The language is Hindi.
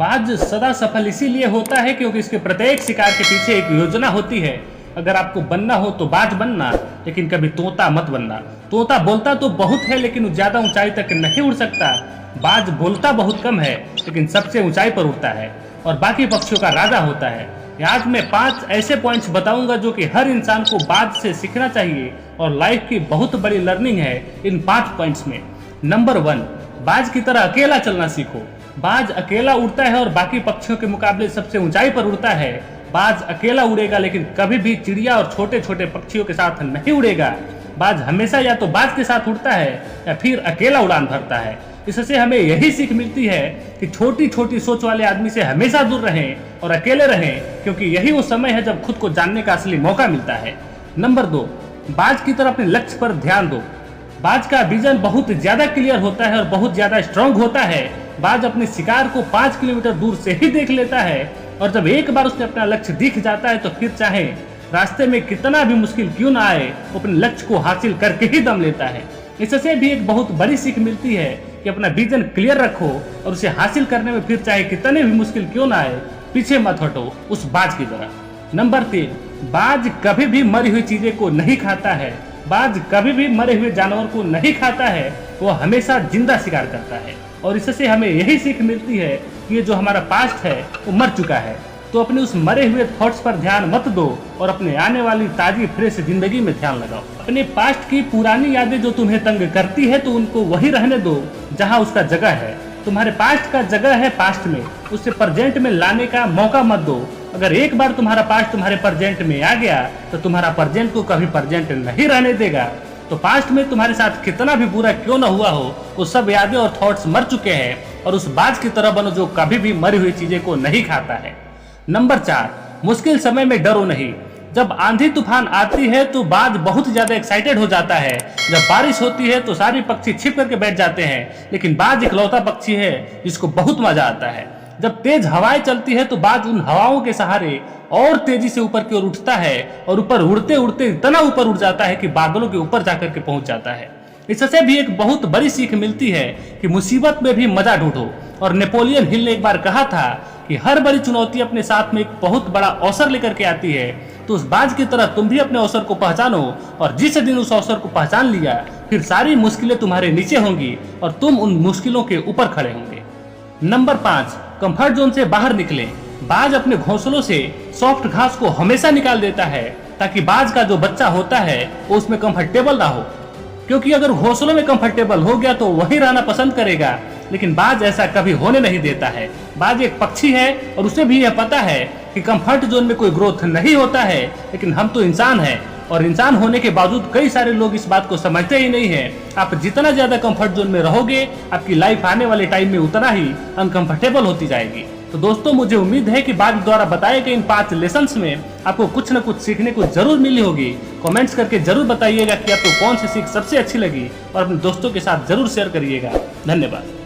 बाज सदा सफल इसीलिए होता है क्योंकि इसके प्रत्येक शिकार के पीछे एक योजना होती है। अगर आपको बनना हो तो बाज बनना, लेकिन कभी तोता मत बनना। तोता बोलता तो बहुत है लेकिन ज्यादा ऊंचाई तक नहीं उड़ सकता। बाज बोलता बहुत कम है लेकिन सबसे ऊंचाई पर उड़ता है और बाकी पक्षियों का राजा होता है। आज मैं 5 ऐसे पॉइंट्स बताऊंगा जो कि हर इंसान को बाज से सीखना चाहिए और लाइफ की बहुत बड़ी लर्निंग है इन 5 पॉइंट्स में। नंबर 1, बाज की तरह अकेला चलना सीखो। बाज अकेला उड़ता है और बाकी पक्षियों के मुकाबले सबसे ऊंचाई पर उड़ता है। बाज अकेला उड़ेगा लेकिन कभी भी चिड़िया और छोटे छोटे पक्षियों के साथ नहीं उड़ेगा। बाज हमेशा या तो बाज के साथ उड़ता है या फिर अकेला उड़ान भरता है। इससे हमें यही सीख मिलती है कि छोटी छोटी सोच वाले आदमी से हमेशा दूर रहें और अकेले रहें, क्योंकि यही वो समय है जब खुद को जानने का असली मौका मिलता है। नंबर 2, बाज की तरह अपने लक्ष्य पर ध्यान दो। बाज का विजन बहुत ज्यादा क्लियर होता है और बहुत ज्यादा स्ट्रांग होता है। बाज अपने शिकार को 5 किलोमीटर दूर से ही देख लेता है और जब एक बार उसने अपना लक्ष्य दिख जाता है तो फिर चाहे रास्ते में कितना भी मुश्किल क्यों ना आए, वो अपने लक्ष्य को हासिल करके ही दम लेता है। इससे भी एक बहुत बड़ी सीख मिलती है कि अपना विजन क्लियर रखो और उसे हासिल करने में फिर चाहे कितने भी मुश्किल क्यों ना आए, पीछे मत हटो उस बाज की तरह। नंबर 3, बाज कभी भी मरी हुई चीजें को नहीं खाता है। बाज कभी भी मरे हुए जानवर को नहीं खाता है, वो हमेशा जिंदा शिकार करता है। और इससे हमें यही सीख मिलती है कि ये जो हमारा पास्ट है वो मर चुका है, तो अपने उस मरे हुए थॉट्स पर ध्यान मत दो और अपने आने वाली ताजी फ्रेश जिंदगी में ध्यान लगाओ। अपने पास्ट की पुरानी यादें जो तुम्हें तंग करती है तो उनको वही रहने दो जहां उसका जगह है। तुम्हारे पास्ट का जगह है पास्ट में, उसे प्रेजेंट में लाने का मौका मत दो। अगर एक बार तुम्हारा पास्ट तुम्हारे प्रेजेंट में आ गया तो तुम्हारा प्रेजेंट को कभी प्रेजेंट नहीं रहने देगा। तो पास्ट में तुम्हारे साथ कितना भी बुरा क्यों न हुआ हो, वो सब यादें और थॉट्स मर चुके हैं और उस बाज की तरह बनो जो कभी भी मरी हुई चीजें को नहीं खाता है। नंबर 4, मुश्किल समय में डरो नहीं। जब आंधी तूफान आती है तो बाज बहुत ज्यादा एक्साइटेड हो जाता है। जब बारिश होती है तो सारे पक्षी छिप करके बैठ जाते हैं, लेकिन बाज इकलौता पक्षी है जिसको बहुत मजा आता है। जब तेज हवाएं चलती है तो बाज उन हवाओं के सहारे और तेजी से ऊपर की ओर उठता है और ऊपर उड़ते उड़ते इतना ऊपर उड़ जाता है कि बादलों के ऊपर जाकर के पहुंच जाता है। इससे भी एक बहुत बड़ी सीख मिलती है कि मुसीबत में भी मजा ढूंढो। और नेपोलियन हिल ने एक बार कहा था कि हर बड़ी चुनौती अपने साथ में एक बहुत बड़ा अवसर लेकर के आती है। तो उस बाज की तरह तुम भी अपने अवसर को पहचानो और जिस दिन उस अवसर को पहचान लिया फिर सारी मुश्किलें तुम्हारे नीचे होंगी और तुम उन मुश्किलों के ऊपर खड़े होंगे। नंबर 5, कंफर्ट जोन से बाहर निकलें। बाज अपने घोंसलों से सॉफ्ट घास को हमेशा निकाल देता है ताकि बाज का जो बच्चा होता है वो उसमें कंफर्टेबल ना हो, क्योंकि अगर घोंसलों में कंफर्टेबल हो गया तो वही रहना पसंद करेगा। लेकिन बाज ऐसा कभी होने नहीं देता है। बाज एक पक्षी है और उसे भी यह पता है कि कंफर्ट जोन में कोई ग्रोथ नहीं होता है, लेकिन हम तो इंसान हैं और इंसान होने के बावजूद कई सारे लोग इस बात को समझते ही नहीं है। आप जितना ज्यादा कंफर्ट जोन में रहोगे आपकी लाइफ आने वाले टाइम में उतना ही अनकंफर्टेबल होती जाएगी। तो दोस्तों, मुझे उम्मीद है कि बाज द्वारा बताए गए इन 5 लेसन्स में आपको कुछ न कुछ सीखने को जरूर मिली होगी। कमेंट्स करके जरूर बताइएगा कि आपको कौन सी सीख सबसे अच्छी लगी और अपने दोस्तों के साथ जरूर शेयर करिएगा। धन्यवाद।